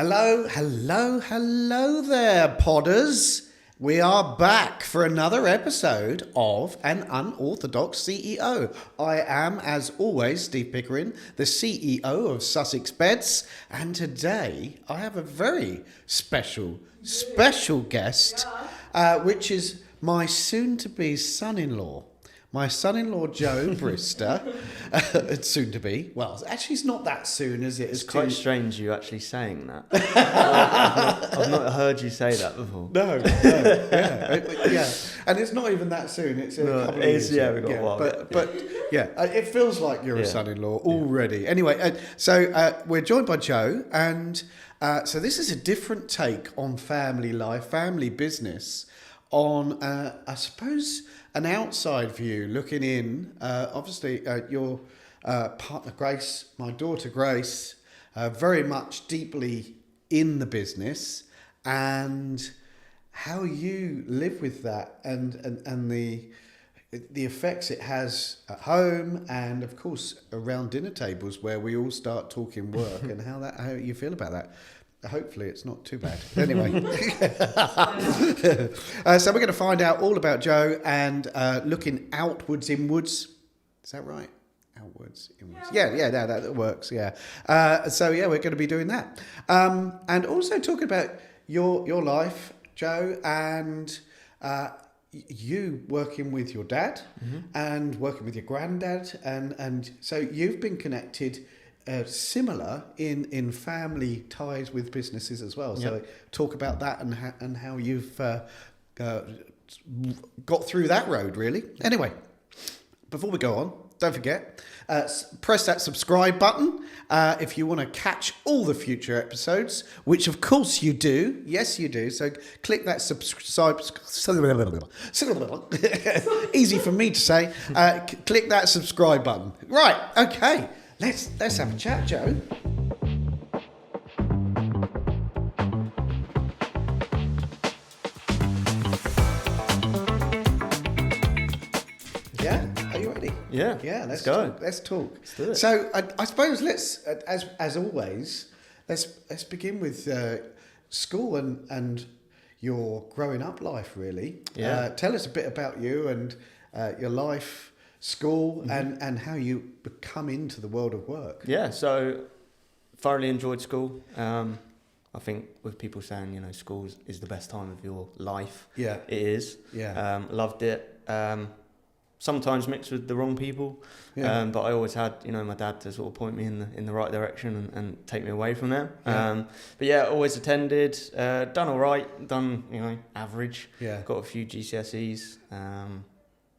Hello there, podders. We are back for another episode of An Unorthodox CEO. I am, as always, Steve Pickering, the CEO of Sussex Beds, and today I have a very special guest, which is my soon-to-be son-in-law. My son-in-law, Joe Brister, soon to be. Well, actually, it's not that soon, is it? It's quite strange you actually saying that. I've not heard you say that before. No, yeah. And it's not even that soon. It's a couple of years. Yeah, we've got a while. But it feels like you're a son-in-law already. Yeah. Anyway, so we're joined by Joe, and so this is a different take on family life, family business, on, I suppose, an outside view, looking in. Obviously, your partner Grace, my daughter Grace, very much deeply in the business, and how you live with that, and the effects it has at home, and of course around dinner tables where we all start talking work, and how you feel about that. Hopefully it's not too bad. Anyway, so we're going to find out all about Joe and looking outwards, inwards. Is that right? Outwards, inwards. Yeah, that works. Yeah. So we're going to be doing that, and also talking about your life, Joe, and you working with your dad, and working with your granddad, and so you've been connected. Similar in family ties with businesses as well. So talk about that and how you've got through that road, really. Anyway, before we go on, don't forget, press that subscribe button if you want to catch all the future episodes, which of course you do. Yes, you do. So click that subscribe. Easy for me to say. Click that subscribe button. Right. Okay. Let's have a chat, Joe. Yeah, are you ready? Yeah. Let's go. Let's talk. Let's do it. So I suppose let's, as always, let's begin with school and your growing up life. Really. Yeah. Tell us a bit about you and your life. School and how you come into the world of work. Yeah, so thoroughly enjoyed school. I think with people saying, school is the best time of your life. Yeah. It is. Yeah. Loved it. Sometimes mixed with the wrong people. Yeah. But I always had, my dad to sort of point me in the right direction and take me away from there. Yeah. But yeah, always attended, done all right, done, average. Yeah. Got a few GCSEs,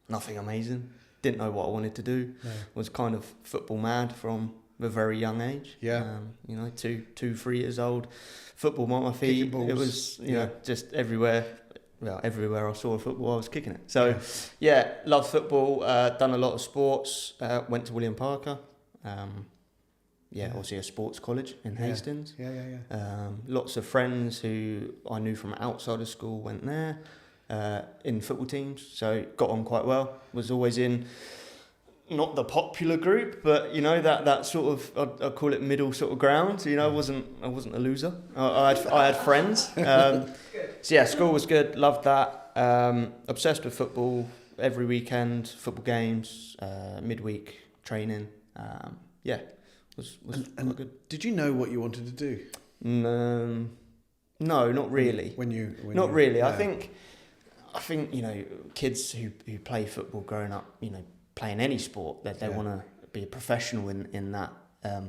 nothing amazing. Didn't know what I wanted to do. No. Was kind of football mad from a very young age. Yeah. 2-3 years old. Football on my feet. It was, just everywhere. Well, everywhere I saw a football, I was kicking it. So, loved football. Done a lot of sports. Went to William Parker. Obviously a sports college in Hastings. Lots of friends who I knew from outside of school went there. In football teams, so got on quite well. Was always in, not the popular group, but that sort of I call it middle sort of ground. I wasn't a loser. I had friends. School was good. Loved that. Obsessed with football. Every weekend, football games, midweek training. Was quite good. Did you know what you wanted to do? No, not really. Not really. I think kids who play football growing up, playing any sport, that they want to be a professional in that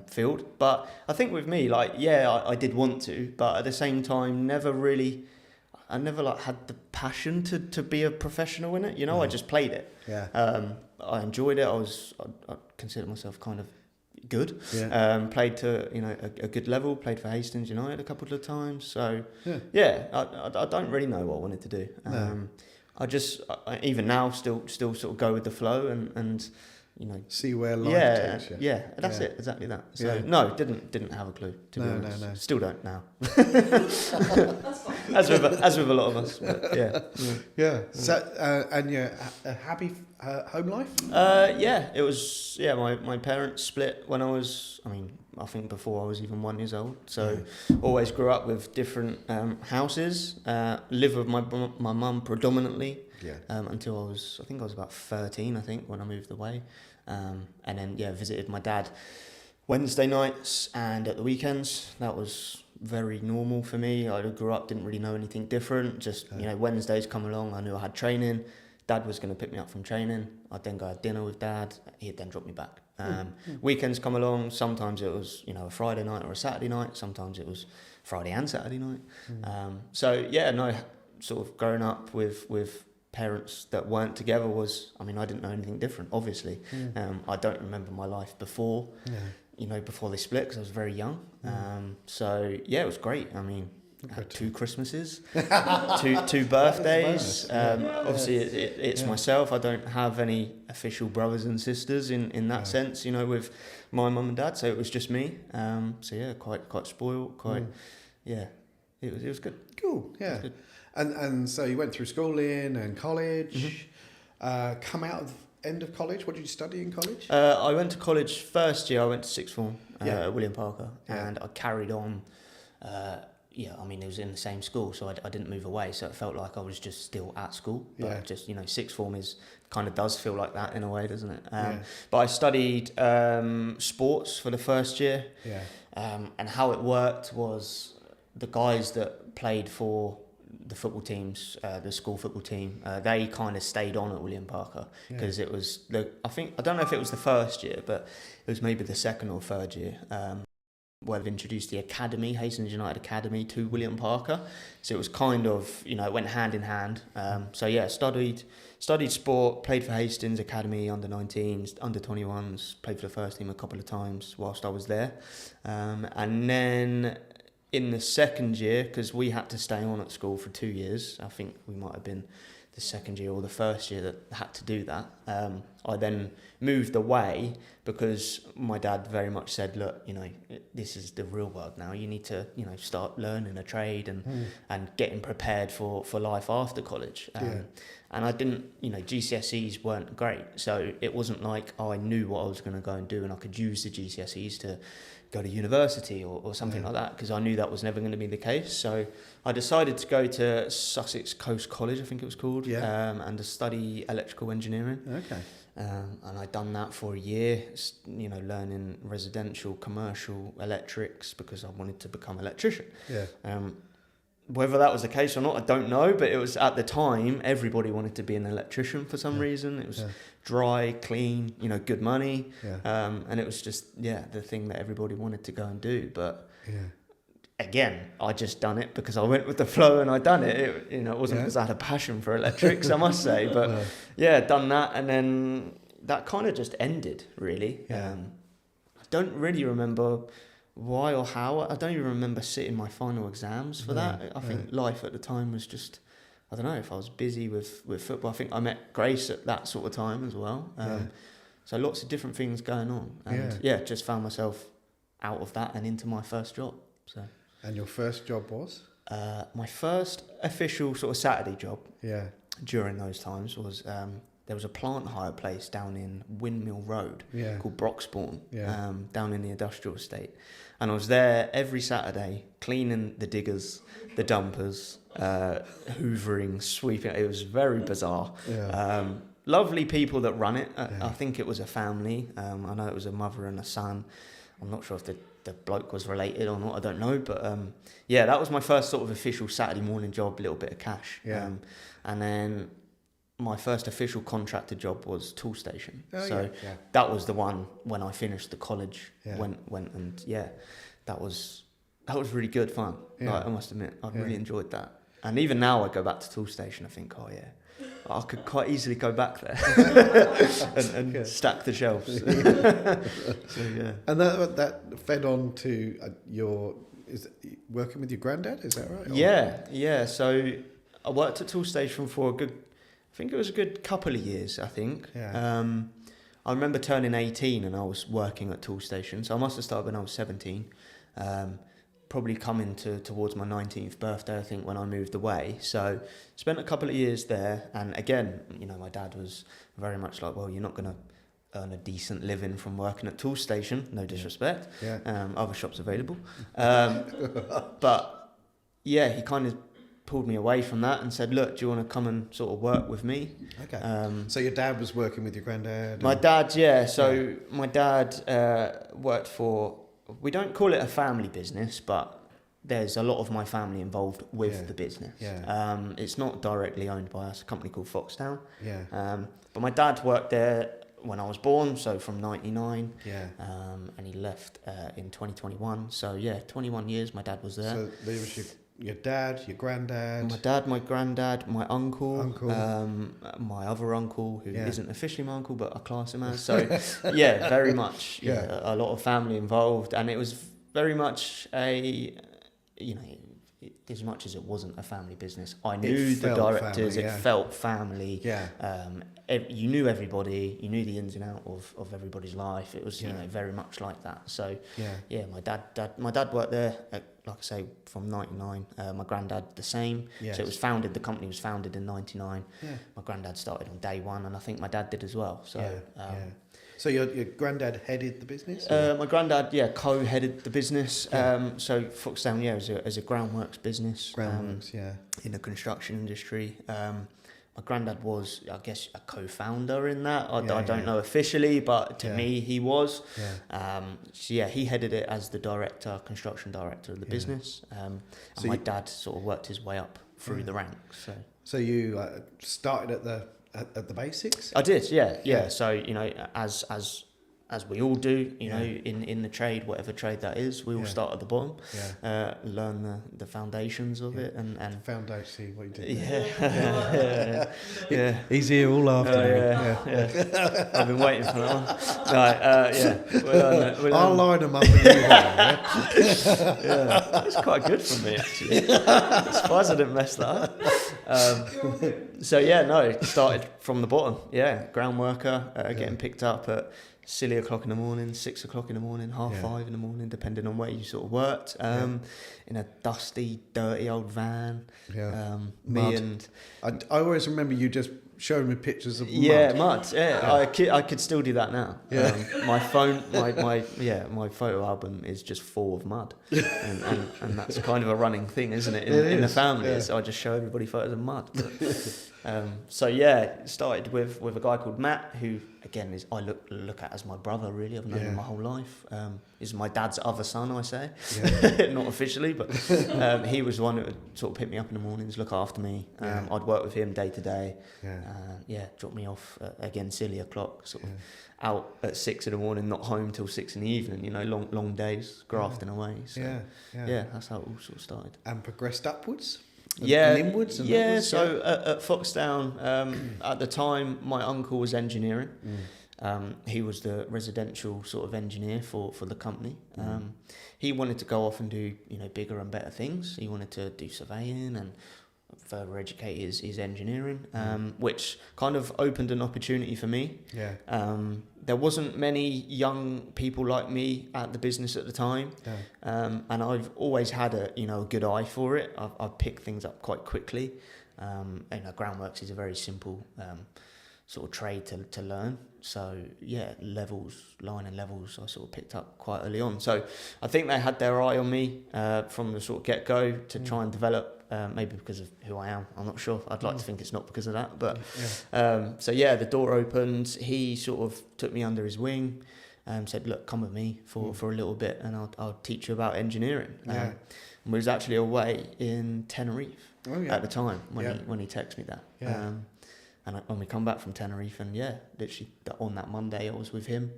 field. But I think with me, I did want to, but at the same time, I never had the passion to be a professional in it. I just played it. Yeah. I enjoyed it. I consider myself kind of good. Yeah. Played to a good level. Played for Hastings United a couple of times. So I don't really know what I wanted to do. No. I even now still sort of go with the flow and see where life takes you. Yeah, that's it, exactly that. So no, didn't have a clue, to be honest. No. Still don't now. as with a lot of us. But yeah. So and a happy home life? It was. Yeah, my parents split when I think before I was even 1 year old. So always grew up with different houses. Lived with my mum predominantly. Until I was about 13, when I moved away. And then, visited my dad Wednesday nights and at the weekends. That was very normal for me. I grew up, didn't really know anything different. Just, Wednesdays come along, I knew I had training. Dad was going to pick me up from training. I'd then go have dinner with Dad. He'd then drop me back. Weekends come along. Sometimes it was, a Friday night or a Saturday night. Sometimes it was Friday and Saturday night. Sort of growing up with parents that weren't together I didn't know anything different, obviously. I don't remember my life before, before they split, because I was very young. It was great. I had 2 Christmases, two birthdays. Obviously, it's myself. I don't have any official brothers and sisters in that sense, with my mum and dad. So it was just me. Quite spoiled. It was good. Cool. Yeah. Good. And so you went through schooling and college. Come out of end of college. What did you study in college? I went to college first year. I went to sixth form at William Parker, and I carried on. It was in the same school, so I didn't move away. So it felt like I was just still at school. But just sixth form does feel like that in a way, doesn't it? But I studied sports for the first year. And how it worked was the guys that played for the football teams, the school football team, they kind of stayed on at William Parker because it was I don't know if it was the first year, but it was maybe the second or third year where they've introduced the academy, Hastings United Academy, to William Parker. So it was kind of, it went hand in hand. Studied sport, played for Hastings Academy, under 19s, under 21s, played for the first team a couple of times whilst I was there. And then in the second year, because we had to stay on at school for 2 years, I think we might have been the second year or the first year that had to do that. I then moved away because my dad very much said, look, this is the real world now. You need to, start learning a trade and getting prepared for life after college. And I didn't, GCSEs weren't great. So it wasn't like I knew what I was going to go and do and I could use the GCSEs to go to university or something like that, because I knew that was never going to be the case. So I decided to go to Sussex Coast College, I think it was called, and to study electrical engineering. Okay. And I'd done that for a year, learning residential, commercial electrics because I wanted to become an electrician. Whether that was the case or not, I don't know, but it was at the time, everybody wanted to be an electrician for some reason. It was dry, clean, good money. And it was just, the thing that everybody wanted to go and do. But again, I just done it because I went with the flow and I done it. It wasn't because I had a passion for electrics, I must say. But done that. And then that kind of just ended, really. I don't really remember why or how. I don't even remember sitting my final exams for that. I think life at the time was just, I don't know if I was busy with football. I think I met Grace at that sort of time as well. So lots of different things going on. And just found myself out of that and into my first job. So. And your first job was? My first official sort of Saturday job during those times was there was a plant hire place down in Windmill Road called Broxbourne, down in the industrial estate. And I was there every Saturday cleaning the diggers, the dumpers, hoovering, sweeping. It was very bizarre. Lovely people that run it. I think it was a family. I know it was a mother and a son. I'm not sure if the bloke was related or not, I don't know. But that was my first sort of official Saturday morning job, a little bit of cash. And then my first official contracted job was Tool Station. That was the one when I finished the college. Went and that was really good fun. Like, I must admit, I really enjoyed that. And even now I go back to Tool Station, I think, I could quite easily go back there and stack the shelves. And that fed on to working with your granddad, is that right? So I worked at Tool Station for a good couple of years, I think. I remember turning 18 and I was working at Toolstation. So I must have started when I was 17. Probably coming towards my 19th birthday, I think, when I moved away. So spent a couple of years there. And again, you know, my dad was very much like, well, you're not going to earn a decent living from working at Toolstation. No disrespect. Yeah. Other shops available. But yeah, he kind of pulled me away from that and said, look, do you want to come and sort of work with me? Okay. So your dad was working with your granddad? My dad, yeah. So my dad worked for, we don't call it a family business, but there's a lot of my family involved with the business. Yeah. It's not directly owned by us, a company called Foxtown. Yeah. But my dad worked there when I was born, so from 99. Yeah. And he left in 2021. So yeah, 21 years my dad was there. So there was your dad, your granddad? My dad, my granddad, my uncle. My other uncle, who isn't officially my uncle, but I class him as. So, yeah, very much a lot of family involved. And it was very much a, you know, as much as it wasn't a family business, I knew the directors, family, it felt family. Yeah. You knew everybody, you knew the ins and outs of everybody's life. It was, you know, very much like that. So, my dad worked there, like I say, from 99. My granddad, the same. Yes. So the company was founded in 99. Yeah. My granddad started on day one, and I think my dad did as well. So, So your granddad headed the business? My granddad, co-headed the business. So Foxtown, as a groundworks business. In the construction industry. My granddad was, I guess, a co-founder in that. I don't know officially, but to me, he was. Yeah. He headed it as the construction director of the business. And so my dad sort of worked his way up through the ranks. So you started at the basics? I did, yeah. So, you know, as we all do, you know, in the trade, whatever trade that is, we all start at the bottom, learn the foundations of it, and foundation. See what you did. Yeah. He's here all afternoon. I've been waiting for that one. Right, I'll line them up. And it's quite good for me actually. I'm surprised I didn't mess that up. Started from the bottom. Ground worker, getting picked up at silly o'clock in the morning, 6 o'clock in the morning, 5:30 in the morning, depending on where you sort of worked. In a dusty, dirty old van. I always remember you just showing me pictures of mud. I could still do that now. My phone, my photo album is just full of mud, and that's kind of a running thing, isn't it? In the family, so I just show everybody photos of mud. Started with a guy called Matt, who again I look at as my brother. Really, I've known him my whole life. He's my dad's other son, I say, not officially, but he was the one that would sort of pick me up in the mornings, look after me. I'd work with him day to day. Drop me off again silly o'clock, sort of out at 6 in the morning, not home till 6 in the evening. You know, long days grafting away. So, that's how it all sort of started. And progressed upwards. And inwards and upwards, so at Foxtown, at the time, my uncle was engineering. He was the residential sort of engineer for the company. He wanted to go off and do, you know, bigger and better things. He wanted to do surveying and further educate his engineering, which kind of opened an opportunity for me. There wasn't many young people like me at the business at the time, and I've always had a good eye for it. I pick things up quite quickly. Groundworks is a very simple sort of trade to learn. So line and levels, I sort of picked up quite early on. So I think they had their eye on me from the sort of get-go to try and develop. Maybe because of who I am, I'm not sure. I'd like to think it's not because of that, but the door opened. He sort of took me under his wing and said, "Look, come with me for a little bit, and I'll teach you about engineering." And we was actually away in Tenerife at the time when he texted me that. And when we come back from Tenerife, and literally on that Monday, I was with him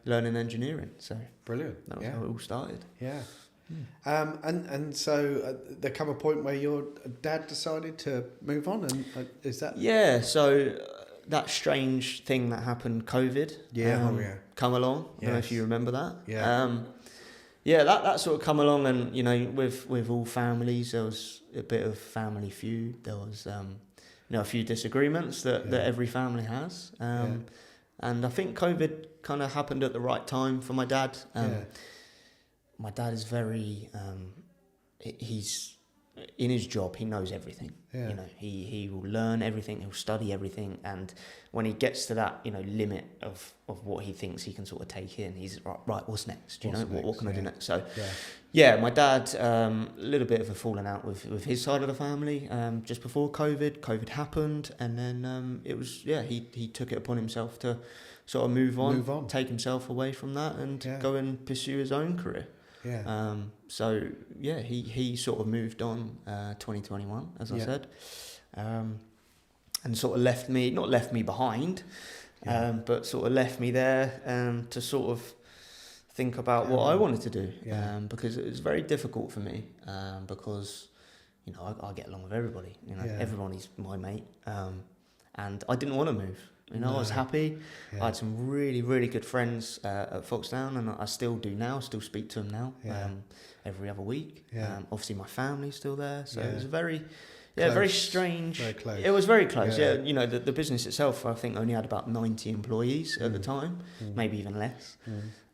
learning engineering. So brilliant. That was how it all started. And so there come a point where your dad decided to move on, and is that so that strange thing that happened, COVID, come along. I don't know if you remember that. That sort of come along, and you know, with all families, there was a bit of family feud. There was a few disagreements that every family has. And I think COVID kind of happened at the right time for my dad. My dad is very, he's in his job, he knows everything. Yeah. You know, he will learn everything, he'll study everything, and when he gets to that, you know, limit of what he thinks he can sort of take in, he's right, what's next? What can I do next? So my dad, a little bit of a falling out with his side of the family, just before COVID happened, and then it was, he took it upon himself to sort of move on, take himself away from that and go and pursue his own career. Yeah. He sort of moved on 2021, as I said, and sort of not left me behind, but sort of left me there to sort of think about what I wanted to do, because it was very difficult for me, because, you know, I get along with everybody, you know, everybody's my mate, and I didn't want to move. You know, I was happy. I had some really, really good friends at Foxdown, and I still do now. Still speak to them now, every other week. Obviously, my family's still there, so it was very strange. Very close. It was very close. Yeah, you know, the business itself, I think, only had about 90 employees at the time, maybe even less,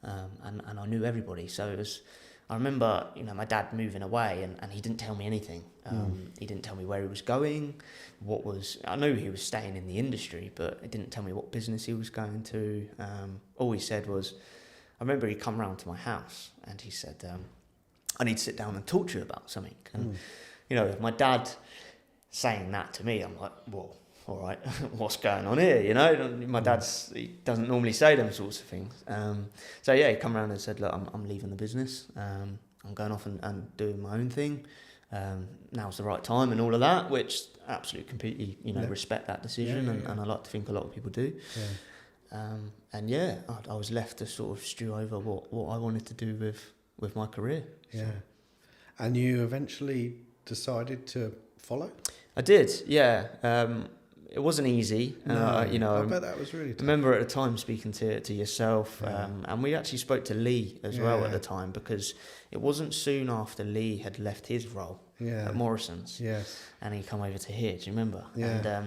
and I knew everybody. So it was. I remember, you know, my dad moving away, and he didn't tell me anything. He didn't tell me where he was going, I knew he was staying in the industry, but he didn't tell me what business he was going to. All he said was, I remember he'd come round to my house, and he said, I need to sit down and talk to you about something. And, you know, my dad saying that to me, I'm like, well, all right, what's going on here? You know, my he doesn't normally say them sorts of things. He come around and said, look, I'm leaving the business. I'm going off and doing my own thing. Now's the right time and all of that, which absolutely completely, you know, respect that decision. And I like to think a lot of people do. I was left to sort of stew over what I wanted to do with my career. Yeah. So. And you eventually decided to follow? I did, yeah. It wasn't easy. You know, I bet that was really tough. I remember at the time speaking to yourself, and we actually spoke to Lee as well at the time, because it wasn't soon after Lee had left his role at Morrison's. Yes. And he come over to here, do you remember? Yeah.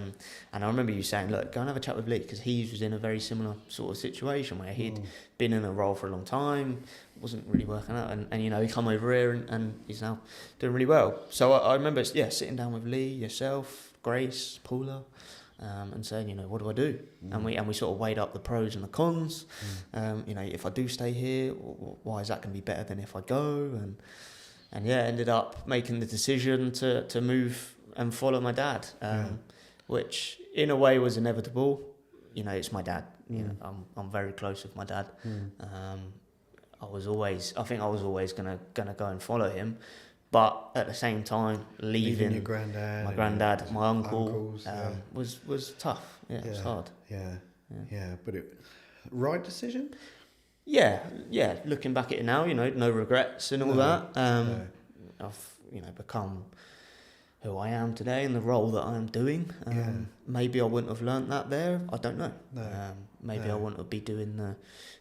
And I remember you saying, look, go and have a chat with Lee, because he was in a very similar sort of situation where he'd been in a role for a long time, wasn't really working out, and you know, he come over here and he's now doing really well. So I remember, sitting down with Lee, yourself, Grace, Paula, and saying, you know, what do I do? And we sort of weighed up the pros and the cons. You know, if I do stay here, why is that going to be better than if I go? And ended up making the decision to move and follow my dad, which in a way was inevitable. You know, it's my dad. You know, I'm very close with my dad. I was always gonna go and follow him. But at the same time, leaving your granddad, my granddad, my uncles, was tough. Yeah, it was hard. Yeah. But right decision? Yeah. Looking back at it now, you know, no regrets and all that. I've, you know, become who I am today and the role that I am doing. Maybe I wouldn't have learnt that there. I don't know. Maybe I wouldn't be doing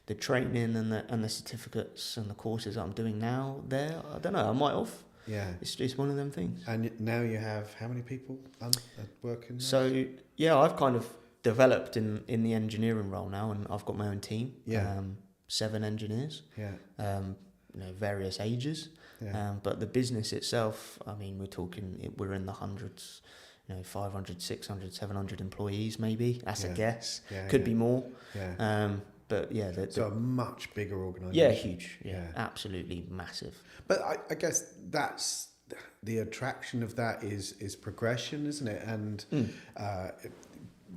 the training and the certificates and the courses that I'm doing now there. I don't know. I might have. Yeah. It's one of them things. And now you have how many people working? So, I've kind of developed in the engineering role now, and I've got my own team. 7 engineers. You know, various ages. But the business itself, I mean, we're in the hundreds, you know, 500, 600, 700 employees maybe. That's a guess. Could be more. But so a much bigger organisation. Yeah, huge. Yeah, absolutely massive. But I guess that's the attraction of that is progression, isn't it? And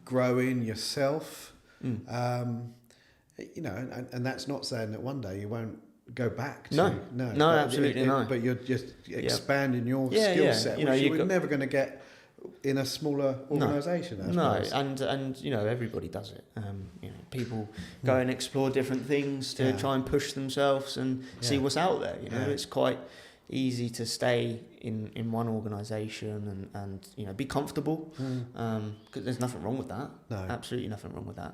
growing yourself. You know, and that's not saying that one day you won't go back to. No, absolutely not. But you're just expanding your skill set, which you're never going to get in a smaller organisation. And you know, everybody does it. You know, people go and explore different things to try and push themselves and see what's out there. You know, it's quite easy to stay in one organisation and you know, be comfortable, because there's nothing wrong with that. No, absolutely nothing wrong with that.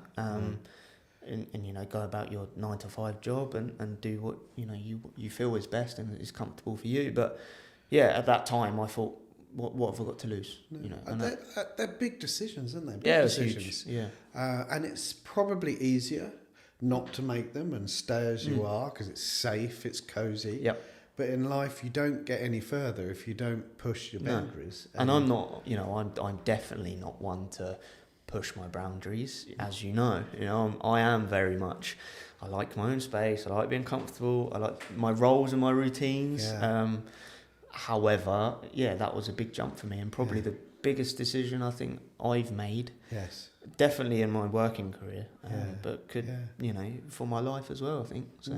And you know, go about your 9-to-5 job and do what you know you feel is best and is comfortable for you. But at that time I thought what have I got to lose? No. You know, they're big decisions, aren't they? Big yeah, decisions. Huge. Yeah. And it's probably easier not to make them and stay as you are because it's safe, it's cozy. Yep. But in life, you don't get any further if you don't push your boundaries. And I'm not, you know, I'm definitely not one to push my boundaries, as you know. You know, I am very much, I like my own space, I like being comfortable, I like my roles and my routines. Yeah. However, yeah, that was a big jump for me and probably the biggest decision I think I've made. Yes. Definitely in my working career, but you know, for my life as well, I think. So,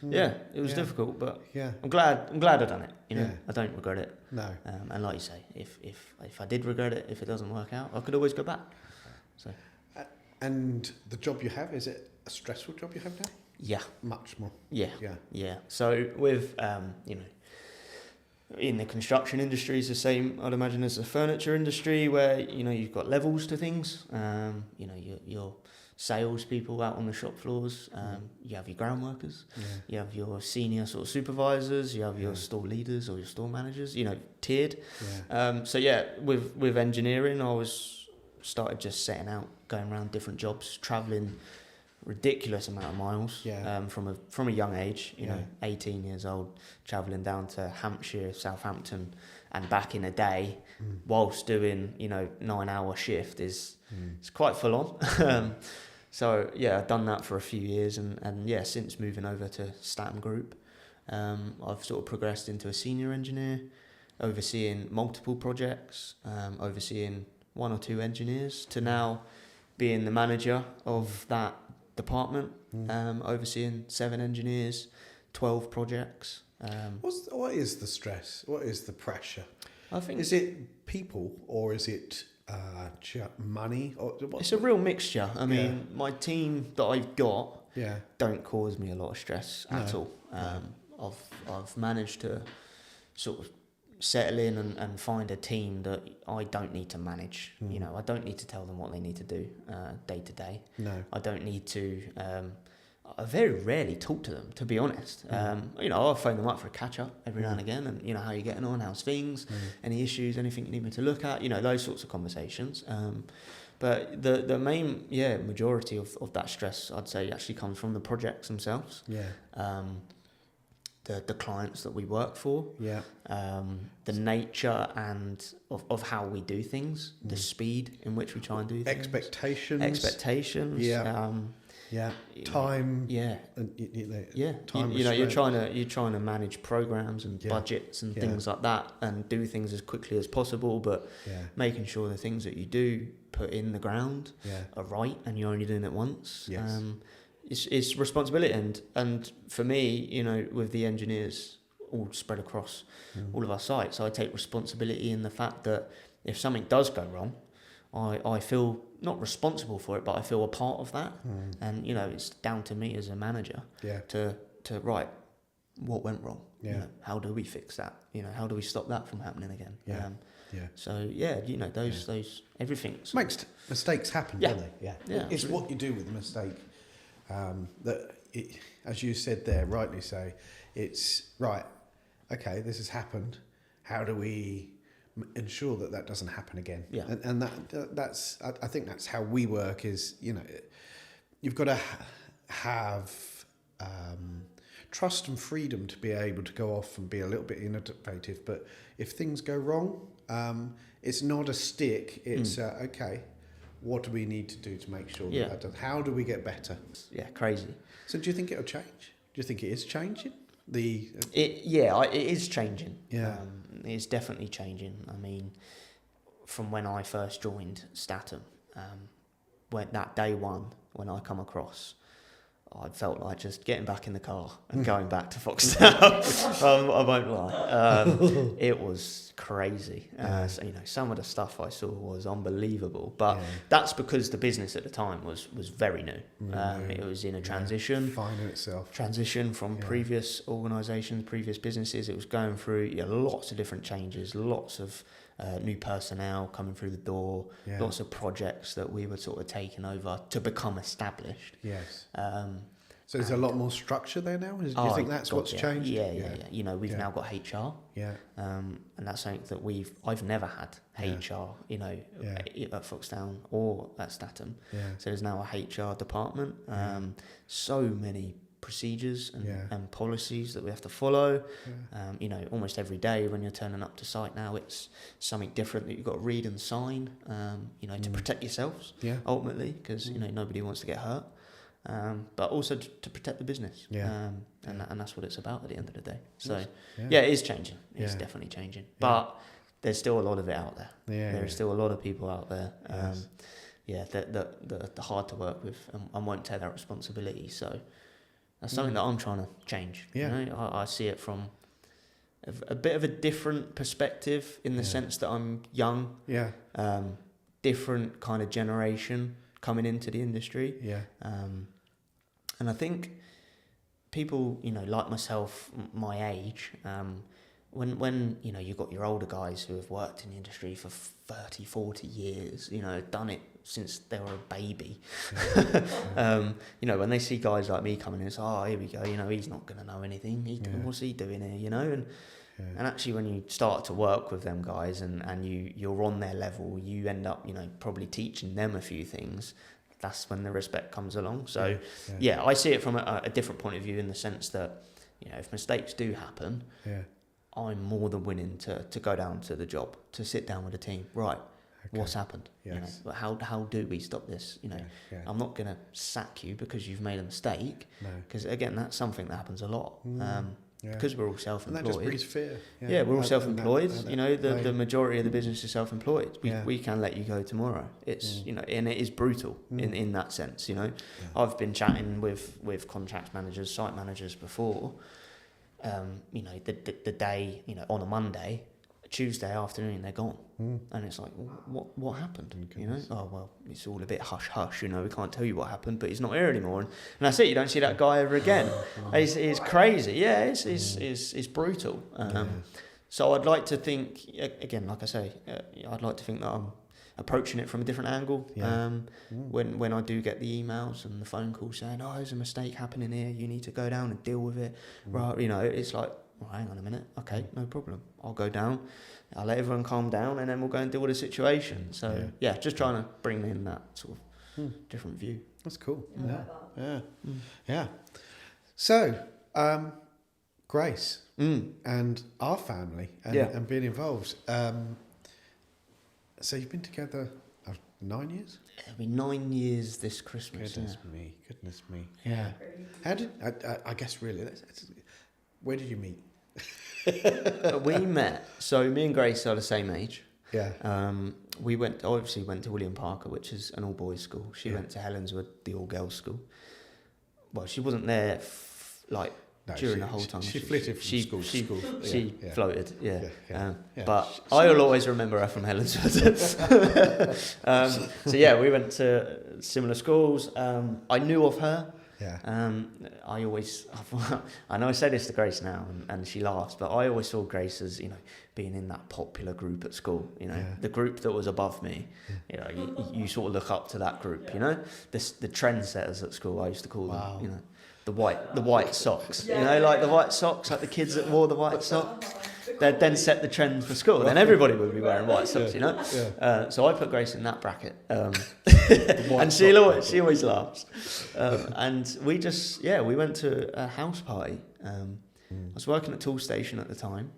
yeah, it was difficult, but I'm glad I've done it. You know, I don't regret it. No. And like you say, if I did regret it, if it doesn't work out, I could always go back. So. And the job you have, is it a stressful job you have now? Yeah. Much more. Yeah. Yeah. Yeah. So with you know, in the construction industry is the same, I'd imagine, as the furniture industry, where, you know, you've got levels to things. You know, your salespeople out on the shop floors, you have your ground workers, you have your senior sort of supervisors, you have your store leaders or your store managers, you know, tiered. So yeah, with engineering, I started just setting out, going around different jobs, travelling ridiculous amount of miles from a young age, you know, 18 years old, travelling down to Hampshire, Southampton and back in a day whilst doing, you know, 9-hour shift it's quite full on. So yeah, I've done that for a few years and yeah, since moving over to Statham Group, I've sort of progressed into a senior engineer, overseeing multiple projects, overseeing 1 or 2 engineers, to now being the manager of that department, overseeing 7 engineers, 12 projects. What is the stress? What is the pressure? I think, is it people or is it money? Or it's a real mixture. I mean, my team that I've got don't cause me a lot of stress at all. I've managed to sort of settle in and find a team that I don't need to manage. You know, I don't need to tell them what they need to do day to day. No. I don't need to, I very rarely talk to them, to be honest. You know, I'll phone them up for a catch up every now and again and, you know, how are you getting on, how's things, any issues, anything you need me to look at, you know, those sorts of conversations. But the main, majority of that stress, I'd say, actually comes from the projects themselves. The clients that we work for, the nature and of how we do things, the speed in which we try and do things, expectations, time, time. You know, you're trying to manage programs and budgets and things like that, and do things as quickly as possible, but making sure the things that you do put in the ground are right, and you're only doing it once. It's responsibility, and for me, you know, with the engineers all spread across all of our sites, I take responsibility in the fact that if something does go wrong, I feel not responsible for it, but I feel a part of that, and you know, it's down to me as a manager to right, what went wrong, you know, how do we fix that, you know, how do we stop that from happening again. So you know, those everything mistakes happen, don't they? It's what you do with the mistake. As you said there, rightly so, it's right, okay, this has happened, how do we ensure that doesn't happen again? And that's I think that's how we work, is, you know, you've got to have trust and freedom to be able to go off and be a little bit innovative, but if things go wrong, it's not a stick, it's okay, what do we need to do to make sure that does? How do we get better? Crazy. So do you think it'll change? Do you think it is changing? It is changing. It's definitely changing. I mean, from when I first joined Statham, when that day one, when I come across, I felt like just getting back in the car and going back to Foxtel. I won't lie. It was crazy. So, you know, some of the stuff I saw was unbelievable. But that's because the business at the time was very new. It was in a transition. Finding itself. Transition from previous organisations, previous businesses. It was going through lots of different changes, lots of new personnel coming through the door, lots of projects that we were sort of taking over to become established. So there's a lot more structure there now? Do you think that's what's changed? Yeah. You know, we've now got HR. Yeah. And that's something that I've never had HR, you know, at Foxtown or at Statham. Yeah. So there's now a HR department. So many procedures and policies that we have to follow. You know, almost every day when you're turning up to site now, it's something different that you've got to read and sign, you know, to protect yourselves ultimately, because, you know, nobody wants to get hurt. But also to protect the business. And that's what it's about at the end of the day. So, it is changing. It's definitely changing. But there's still a lot of it out there. There's still a lot of people out there that are hard to work with and won't take that responsibility. So that's something that I'm trying to change. You know? I see it from a bit of a different perspective in the sense that I'm young. Different kind of generation coming into the industry. And I think people, you know, like myself, my age, when you know, you've got your older guys who have worked in the industry for 30, 40 years, you know, done it since they were a baby. You know, when they see guys like me coming in, it's, oh, here we go, you know, he's not going to know anything. What's he doing here, you know? And actually, when you start to work with them guys and you're on their level, you end up, you know, probably teaching them a few things. That's when the respect comes along. So, I see it from a different point of view in the sense that, you know, if mistakes do happen, I'm more than willing to go down to the job, to sit down with the team. Right, what's happened? You know, how do we stop this? You know, I'm not going to sack you because you've made a mistake. Because again, that's something that happens a lot. Because we're all self-employed. And that just breeds fear. We're all self-employed. You know, the majority of the business is self-employed. We can let you go tomorrow. It's you know, and it is brutal in that sense. You know, I've been chatting with contract managers, site managers before. You know, the day, you know, on a Monday, Tuesday afternoon they're gone, and it's like, what happened? You know, oh well, it's all a bit hush hush. You know, we can't tell you what happened, but he's not here anymore, and that's it. You don't see that guy ever again. It's crazy. Yeah, it's brutal. So I'd like to think, again, like I say, I'd like to think that I'm approaching it from a different angle. When I do get the emails and the phone calls saying, oh, there's a mistake happening here, you need to go down and deal with it. Right, you know, it's like, well, hang on a minute, okay, no problem. I'll go down, I'll let everyone calm down, and then we'll go and deal with the situation. So just trying to bring in that sort of different view. That's cool. Yeah. So, Grace and our family and being involved. So you've been together 9 years? It'll be 9 years this Christmas. Goodness me. Yeah. How did I guess really? Where did you meet? We met. So me and Grace are the same age. Yeah. We went to William Parker, which is an all boys school. She went to Helenswood, the all girls school. Well, she wasn't there during the whole time. She flitted from school to school. She floated, but I'll always remember her from Helenswood. So we went to similar schools. I knew of her. I know I say this to Grace now, and she laughs, but I always saw Grace as, you know, being in that popular group at school, you know, the group that was above me. You know, you sort of look up to that group, you know, the trendsetters at school, I used to call them, you know, the white socks, you know, like the white socks, like the kids that wore the white socks. They'd then set the trend for school. Then everybody would be wearing white socks, you know. So I put Grace in that bracket, and she always laughs. And we went to a house party. I was working at Tool Station at the time,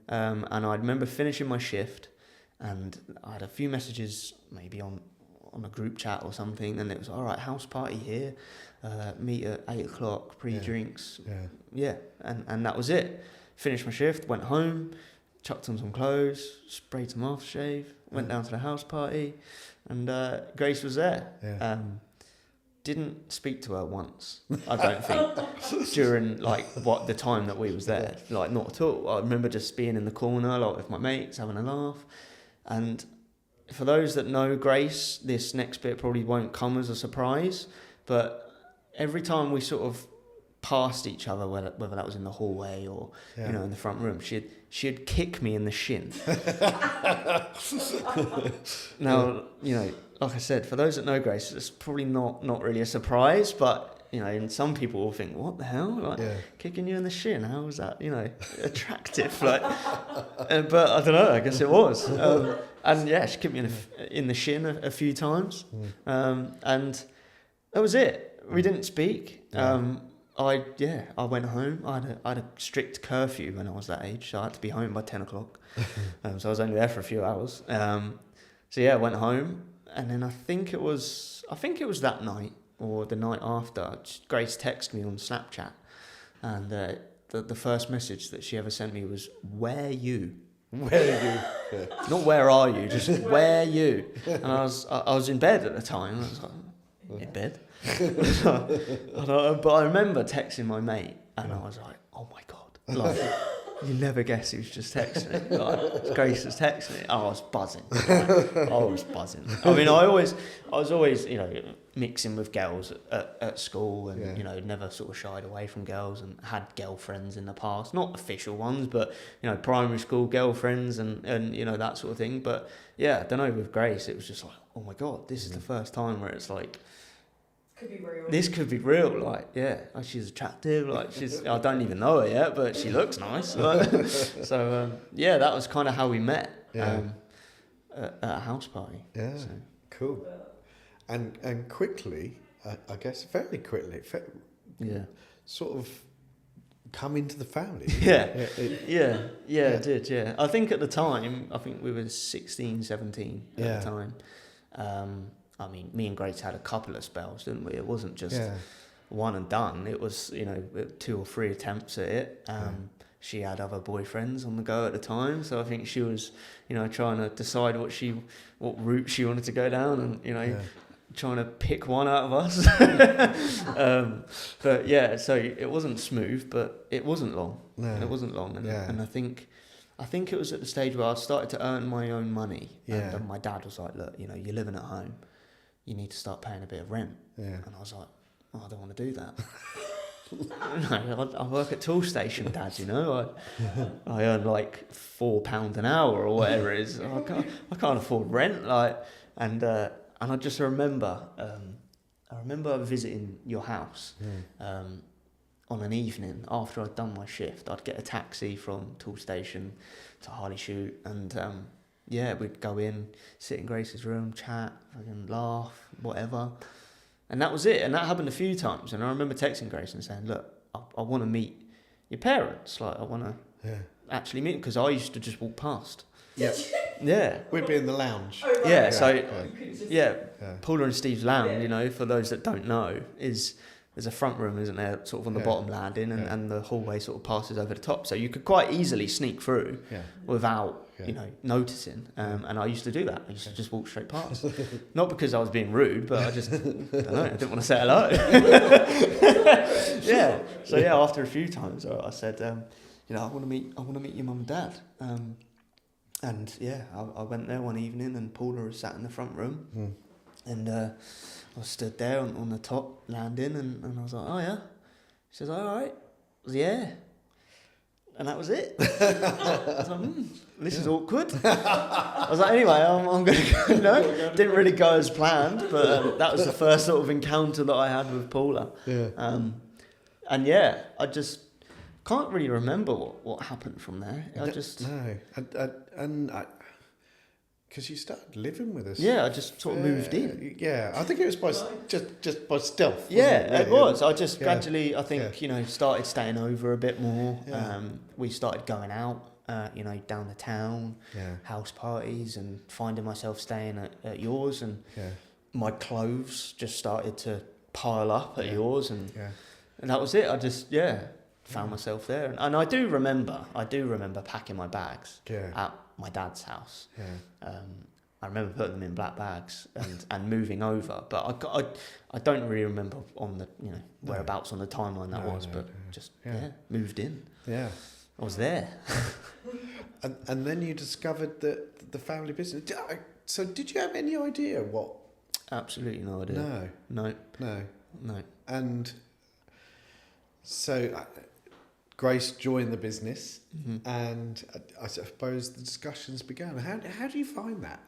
and I remember finishing my shift, and I had a few messages maybe on a group chat or something, and it was, all right, house party here, meet at 8 o'clock, pre-drinks, and that was it. Finished my shift, went home, chucked on some clothes, sprayed some aftershave, went down to the house party, and Grace was there. Didn't speak to her once, I don't think, during the time that we was there. Like, not at all. I remember just being in the corner, like with my mates, having a laugh. And for those that know Grace, this next bit probably won't come as a surprise, but every time we sort of passed each other, whether that was in the hallway or you know, in the front room, she'd kick me in the shin. Now, you know, like I said, for those that know Grace, it's probably not really a surprise, but you know, and some people will think, what the hell? Like, kicking you in the shin, how was that, you know, attractive? Like, but I don't know, I guess it was. And yeah, she kicked me in the shin a few times. And that was it. We didn't speak. I went home. I had a strict curfew when I was that age, so I had to be home by 10 o'clock. So I was only there for a few hours. So yeah, I went home, and then I think it was that night or the night after. Grace texted me on Snapchat, and the first message that she ever sent me was, "Where you?" Where are you? Yeah. Not where are you, just where you. And I was in bed at the time. I was like, in bed. But I remember texting my mate, and I was like, oh my god, like, you never guess who's just texting me. Like, Grace was texting me. I was buzzing. I mean, I was always, you know, mixing with girls at school, and you know, never sort of shied away from girls, and had girlfriends in the past, not official ones, but you know, primary school girlfriends and you know, that sort of thing. But yeah, I don't know, with Grace, it was just like, oh my god, this is the first time where it's like, could be real. This could be real, like, yeah, like, she's attractive, like, I don't even know her yet, but she looks nice. Like, so, yeah, that was kind of how we met at a house party. Yeah, so. Cool. And quickly, I guess fairly quickly, sort of come into the family. It did, yeah. I think at the time, we were 16, 17 at the time. I mean, me and Grace had a couple of spells, didn't we? It wasn't just one and done. It was, you know, 2 or 3 attempts at it. She had other boyfriends on the go at the time, so I think she was, you know, trying to decide what route she wanted to go down, and you know, trying to pick one out of us. But yeah, so it wasn't smooth, but it wasn't long. No. It wasn't long, and I think it was at the stage where I started to earn my own money, and my dad was like, look, you know, you're living at home, you need to start paying a bit of rent. And I was like, oh, I don't want to do that. No, I work at Toolstation, Dad, you know. I earn like £4 an hour or whatever it is. I can't afford rent, like, and I just remember visiting your house on an evening after I'd done my shift. I'd get a taxi from Toolstation to Harley Shoot, and we'd go in, sit in Grace's room, chat, fucking laugh, whatever. And that was it. And that happened a few times. And I remember texting Grace and saying, look, I want to meet your parents. Like, I want to actually meet them, because I used to just walk past. Yeah. We'd be in the lounge. Oh, right. Paula and Steve's lounge, you know, for those that don't know, there's a front room, isn't there, sort of on the bottom landing, and the hallway sort of passes over the top. So you could quite easily sneak through without, you know, noticing. And I used to do that. I used to just walk straight past. Not because I was being rude, but I just, I don't know, I didn't want to say hello. So after a few times, I said, you know, I want to meet your mum and dad. And I went there one evening, and Paula was sat in the front room, and I was stood there on the top landing, and I was like, oh yeah. She says, all right. I was, yeah. And that was it. I was like, this is awkward. I was like, anyway, I'm going to go. No, didn't really go as planned, but that was the first sort of encounter that I had with Paula. I just can't really remember what happened from there. Because you started living with us. Yeah, I just sort of moved in. Yeah, I think it was just by stealth. It was. I just gradually, I think, you know, started staying over a bit more. We started going out, you know, down the town, house parties, and finding myself staying at yours, and my clothes just started to pile up at yours, and that was it. I just found myself there, and I do remember packing my bags at my dad's house. I remember putting them in black bags and moving over, but I don't really remember on the, you know, whereabouts on the timeline that was, but moved in. I was there. and then you discovered that the family business. So did you have any idea what? Absolutely no idea. No. And so Grace joined the business, and I suppose the discussions began. How do you find that?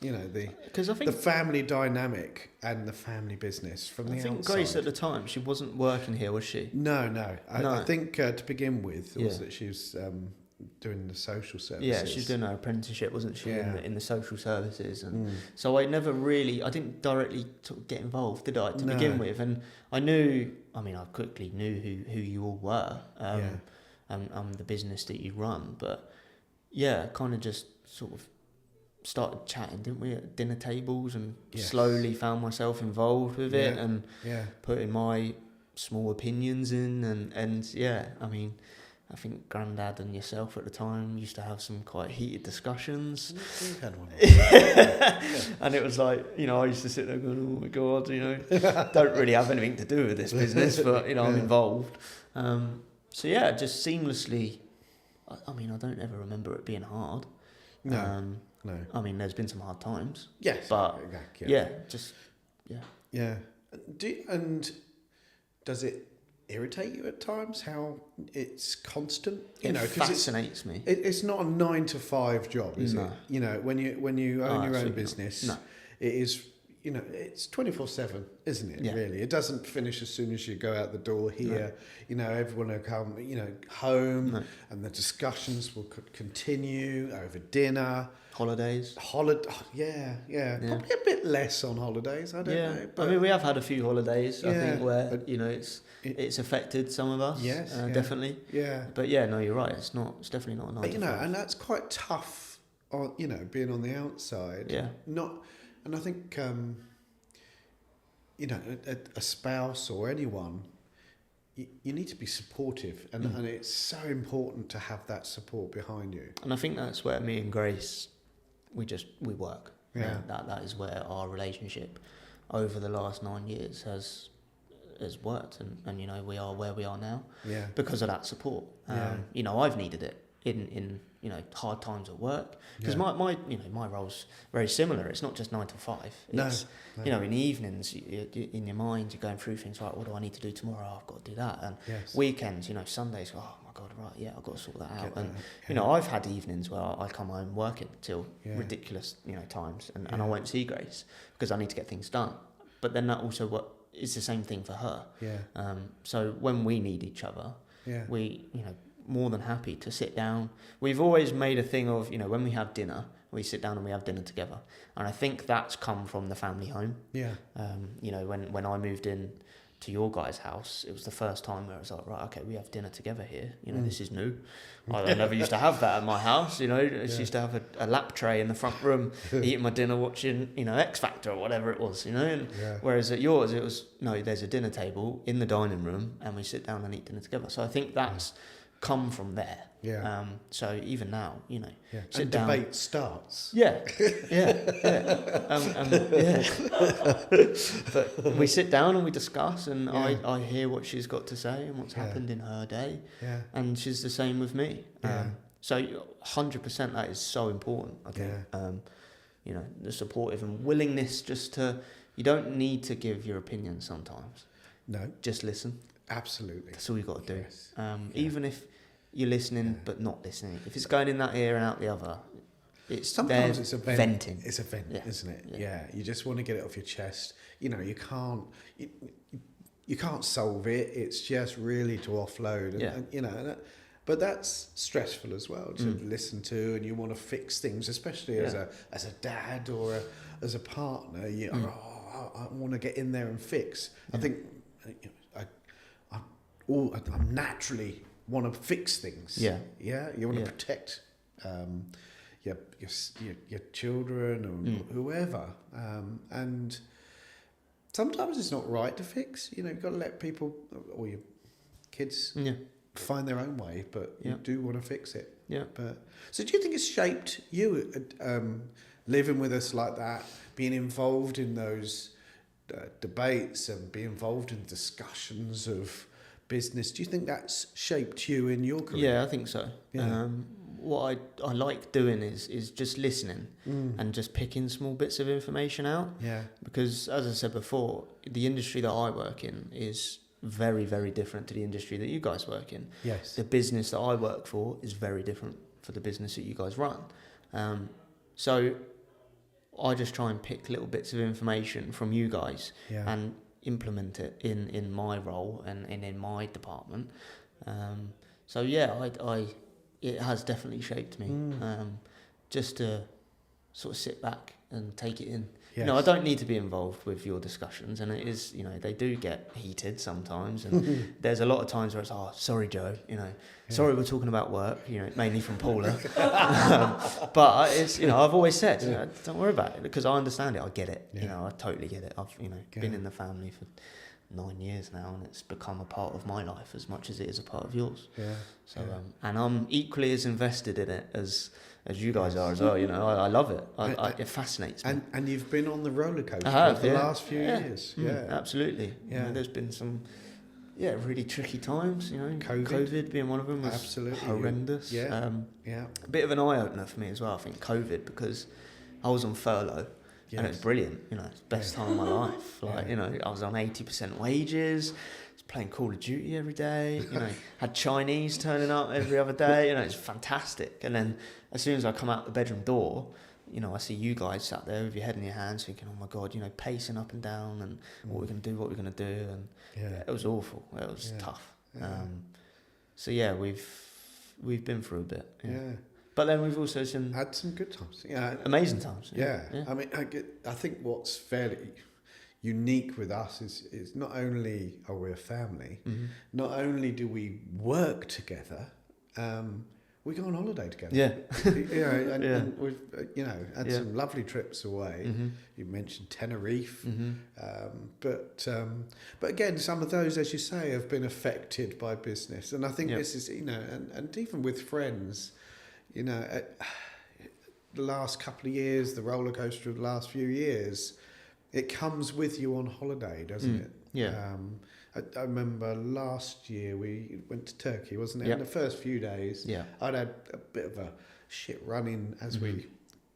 You know, because I think the family dynamic and the family business from the outside. I think Grace at the time, she wasn't working here, was she? No. I think to begin with, was that she was doing the social services. Yeah, she was doing her apprenticeship, wasn't she, in the social services. And so I didn't directly sort of get involved, did I, to begin with? And I quickly knew who you all were and the business that you run. But yeah, kind of just sort of started chatting, didn't we, at dinner tables, and slowly found myself involved with it and putting my small opinions in. And I think Grandad and yourself at the time used to have some quite heated discussions. We've had one. And it was like, I used to sit there going, oh my God, don't really have anything to do with this business, but, I'm involved. Just seamlessly, I don't ever remember it being hard. No. There's been some hard times. Yes. But, Yeah. And does it irritate you at times how it's constant? It fascinates me. It's not a 9 to 5 job, is it? When you own your own business, it is. It's 24/7, isn't it? Yeah. Really, it doesn't finish as soon as you go out the door here. No. Everyone will come, home, and the discussions will continue over dinner. Holidays. Probably a bit less on holidays. I don't know. But we have had a few holidays. I think where it's affected some of us. Yes, definitely. Yeah. But no, you're right. It's definitely not a 9 to 5. And that's quite tough. Being on the outside. Yeah. And I think a spouse or anyone, you need to be supportive, and it's so important to have that support behind you. And I think that's where me and Grace, we work. Yeah. That is where our relationship over the last 9 years has worked, and we are where we are now. Yeah. Because of that support. I've needed it in hard times at work, because my role's very similar. It's not just 9 to 5. It's in the evenings, in your mind you're going through things like, what do I need to do tomorrow? I've got to do that. And weekends, Sundays, oh my God, right, I've got to sort that out. And I've had evenings where I come home working till ridiculous times, and I won't see Grace because I need to get things done. But then that also is the same thing for her. So when we need each other, we more than happy to sit down. We've always made a thing of, when we have dinner, we sit down and we have dinner together. And I think that's come from the family home. Yeah. When I moved in to your guys' house, it was the first time where I was like, right, okay, we have dinner together here. This is new. I never used to have that at my house. I used to have a lap tray in the front room, eating my dinner, watching, X Factor or whatever it was, Whereas at yours, it was, no, there's a dinner table in the dining room and we sit down and eat dinner together. So I think that's come from there. Yeah. So even now, sit and down. Debate starts. Yeah. But we sit down and we discuss, and I hear what she's got to say and what's happened in her day. Yeah. And she's the same with me. So 100% that is so important, I think. The supportive and willingness you don't need to give your opinion sometimes. No. Just listen. Absolutely. That's all you got to do. Yes. Even if you're listening but not listening, if it's going in that ear and out the other, sometimes it's a vent. Venting. It's a vent, isn't it? Yeah. You just want to get it off your chest. You can't solve it. It's just really to offload. And but that's stressful as well to listen to, and you want to fix things, especially as a dad or as a partner. I want to get in there and fix. I think. I naturally want to fix things. Yeah. Yeah. You want to protect your children or whoever. And sometimes it's not right to fix. You've got to let people or your kids find their own way, but you do want to fix it. Yeah. So do you think it's shaped you living with us like that, being involved in those debates and being involved in discussions of business? Do you think that's shaped you in your career? Yeah, I think so. Yeah. What I like doing is just listening and just picking small bits of information out. Yeah. Because as I said before, the industry that I work in is very, very different to the industry that you guys work in. Yes. The business that I work for is very different for the business that you guys run. So I just try and pick little bits of information from you guys and implement it in my role and in my department. So yeah, it has definitely shaped me. Just to sort of sit back and take it in. Yes. I don't need to be involved with your discussions, and it is, they do get heated sometimes, and there's a lot of times where it's, sorry, Joe, sorry we're talking about work, mainly from Paula. But it's, I've always said, don't worry about it, because I understand it, I get it, I totally get it. I've, been in the family for 9 years now, and it's become a part of my life as much as it is a part of yours. So, and I'm equally as invested in it as you guys are as well. I love it. It fascinates me. And you've been on the roller coaster for the last few years. Absolutely. There's been some really tricky times. COVID being one of them was absolutely horrendous. A bit of an eye opener for me as well. I think COVID, because I was on furlough. Yes. And it's brilliant, it's the best time of my life. I was on 80% wages, was playing Call of Duty every day, had Chinese turning up every other day, it's fantastic. And then as soon as I come out the bedroom door, I see you guys sat there with your head in your hands thinking, oh my God, pacing up and down and what we're going to do. And it was awful. It was tough. So we've been through a bit. But then we've also had some good times. Amazing times. I mean, I think what's fairly unique with us is not only are we a family, not only do we work together, we go on holiday together. And we've had some lovely trips away. You mentioned Tenerife, but again, some of those, as you say, have been affected by business, and I think this is and even with friends. The last couple of years, the roller coaster of the last few years, it comes with you on holiday, doesn't it? I remember last year we went to Turkey, wasn't it? In the first few days, I'd had a bit of a shit running as we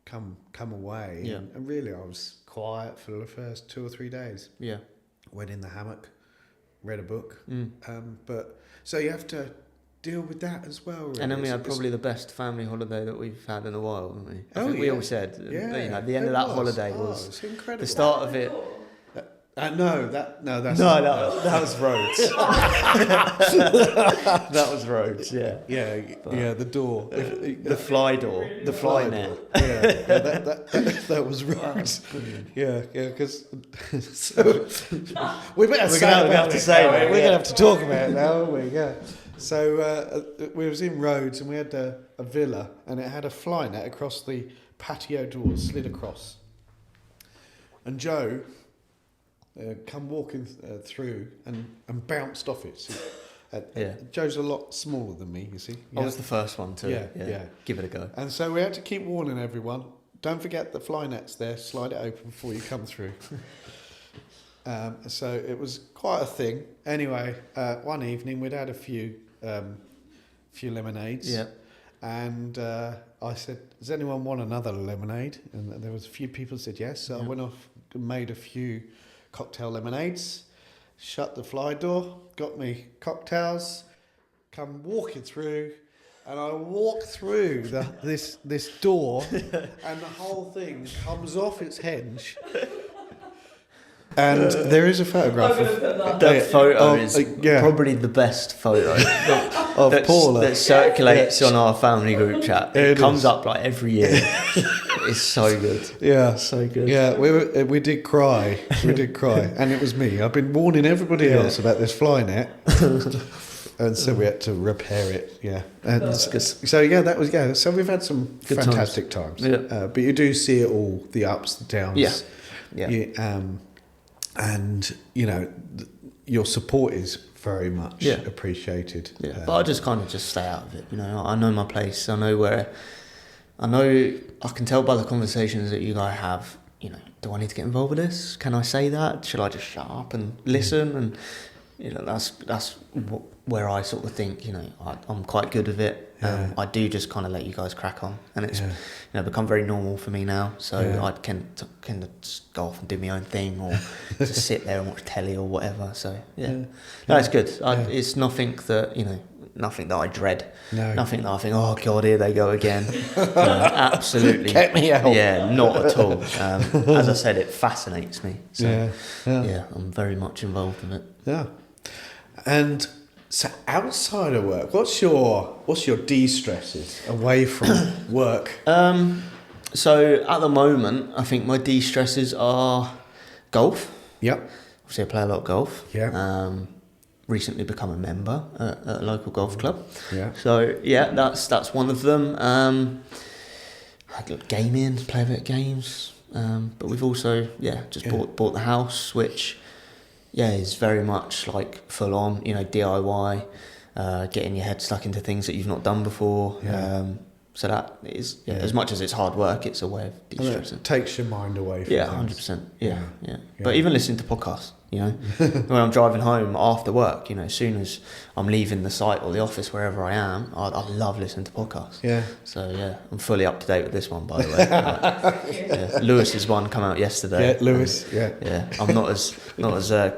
come away, and really I was quiet for the first 2 or 3 days. Went in the hammock, read a book, but so you have to deal with that as well. Really. And then we had probably the best family holiday that we've had in a while, haven't we? I think we all said, the end of that holiday was incredible. The start of it. That was Rhodes. That was Rhodes. The door, the fly door, the fly net. That was Rhodes. Because we're going to have to talk about it now. So we was in Rhodes, and we had a villa, and it had a fly net across the patio doors, slid across. And Joe come walking through and bounced off it. So, Joe's a lot smaller than me, you see. I was the first one to give it a go. And so we had to keep warning everyone, don't forget the fly net's there, slide it open before you come through. So it was quite a thing. Anyway, one evening we'd had a few lemonades. And I said, does anyone want another lemonade? And there was a few people who said yes. So I went off and made a few cocktail lemonades, shut the fly door, got me cocktails, come walking through, and I walk through this door, and the whole thing comes off its hinge. And there is a photograph of that photo is probably the best photo of Paula that circulates on our family group chat. It comes up like every year. It's so good. Yeah, so good. Yeah, we did cry. And it was me. I've been warning everybody else about this fly net, and so we had to repair it. And so that was So we've had some good fantastic times. But you do see it all, the ups, the downs. And your support is very much appreciated. But I just kind of stay out of it. I know my place. I know I can tell by the conversations that you guys have. Do I need to get involved with this? Can I say that? Should I just shut up and listen? And that's where I sort of think, I'm quite good with it. I do just kind of let you guys crack on, and it's become very normal for me now. So I can just go off and do my own thing, or just sit there and watch telly or whatever. So no, it's good. It's nothing that nothing that I dread. No. Nothing that I think, oh God, here they go again. Absolutely. Get me out. Yeah, not at all. As I said, it fascinates me. So I'm very much involved in it. Yeah. And so outside of work, what's your de-stresses away from work? So at the moment, I think my de-stresses are golf. Yep. Obviously, I play a lot of golf. Yeah. Recently become a member at a local golf club. Yeah. So that's one of them. I got gaming, play a bit of games. But we've also bought the house, which is very much like full on, DIY, getting your head stuck into things that you've not done before. Yeah. So that is, as much as it's hard work, it's a way of de-stressing. It takes your mind away from things. 100%. Yeah. But even listening to podcasts, when I'm driving home after work, as soon as I'm leaving the site or the office, wherever I am, I love listening to podcasts. Yeah. So, I'm fully up to date with this one, by the way. Lewis's one come out yesterday. Yeah, Lewis, I'm not as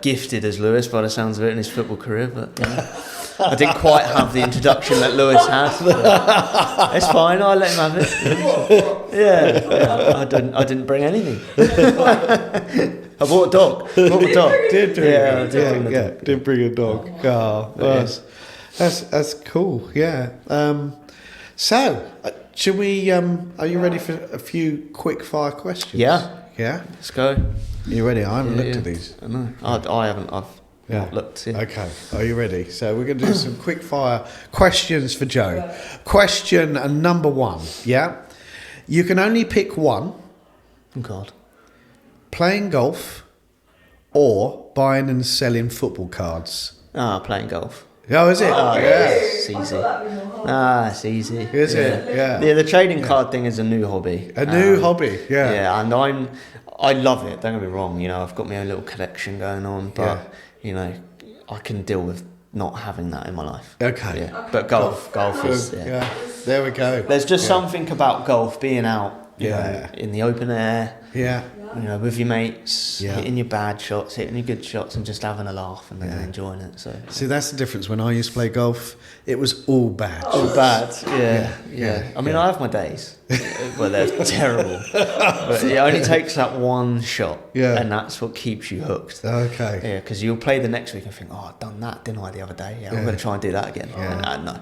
gifted as Lewis by the sounds of it in his football career, but I didn't quite have the introduction that Lewis had. It's fine, I'll let him have it. I didn't bring anything. I bought a dog. Did bring a dog. Yeah. That's cool. Yeah. So, should we? Are you ready for a few quick fire questions? Yeah. Yeah. Let's go. You ready? I haven't looked at these. I know. I haven't. I've not looked. Yeah. Okay. Are you ready? So we're going to do some quick fire questions for Joe. Question number 1. Yeah. You can only pick one. Oh God. Playing golf or buying and selling football cards? Playing golf. Oh, is it? Oh, yeah. It's easy. It's easy. Is it? Yeah. The trading card thing is a new hobby. A new hobby, yeah. Yeah, and I love it, don't get me wrong, I've got my own little collection going on, but, I can deal with not having that in my life. Okay. Yeah. But golf is... Yeah. There we go. There's just something about golf, being out, in the open air. Yeah. With your mates, hitting your bad shots, hitting your good shots, and just having a laugh and enjoying it. So see, that's the difference. When I used to play golf, it was all bad. All bad, yeah. I mean, I have my days where they're terrible, but it only takes that one shot, and that's what keeps you hooked. Okay. Yeah, because you'll play the next week and think, oh, I've done that, didn't I, the other day? I'm going to try and do that again. Yeah. And, no.